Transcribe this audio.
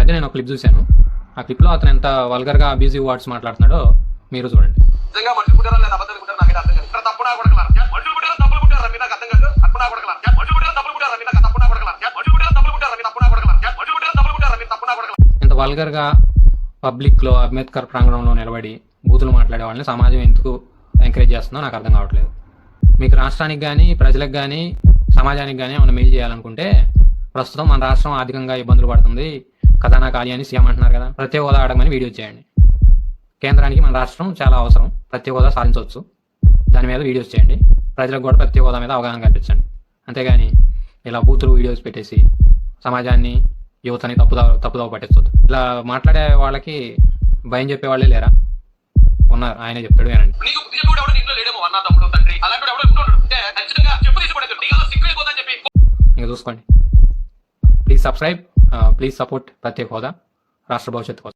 మధ్య నేను ఒక క్లిప్ చూశాను. ఆ క్లిప్లో అతను ఎంత వల్గర్గా అబ్యూజివ్ వర్డ్స్ మాట్లాడుతున్నాడో మీరు చూడండి. ఇంత వల్గర్గా పబ్లిక్లో అంబేద్కర్ ప్రాంగణంలో నిలబడి బూతులు మాట్లాడే వాళ్ళని సమాజం ఎందుకు ఎంకరేజ్ చేస్తుందో నాకు అర్థం కావట్లేదు. మీకు రాష్ట్రానికి కానీ ప్రజలకు కానీ సమాజానికి కానీ ఏమైనా మెయిల్ చేయాలనుకుంటే ప్రస్తుతం మన రాష్ట్రం ఆర్థికంగా ఇబ్బందులు పడుతుంది, ఖజానా ఖాళీ అని సీఎం అంటున్నారు కదా, ప్రత్యేక హోదా అడగమని వీడియో చేయండి. కేంద్రానికి మన రాష్ట్రం చాలా అవసరం, ప్రత్యేక హోదా సాధించవచ్చు, దాని మీద వీడియోస్ చేయండి. ప్రజలకు కూడా ప్రత్యేక హోదా మీద అవగాహన కల్పించండి. అంతేగాని ఇలా బూతులు వీడియోస్ పెట్టేసి సమాజాన్ని యువతని తప్పుదోవ పట్టించొద్దు. ఇలా మాట్లాడే వాళ్ళకి భయం చెప్పే వాళ్ళే లేరా? ఉన్నారు, ఆయనే చెప్తాడు వినండి. ఇంకా చూసుకోండి. ప్లీజ్ సబ్స్క్రైబ్, ప్లీజ్ సపోర్ట్ ప్రత్యేక హోదా రాష్ట్ర భవిష్యత్తు కోసం.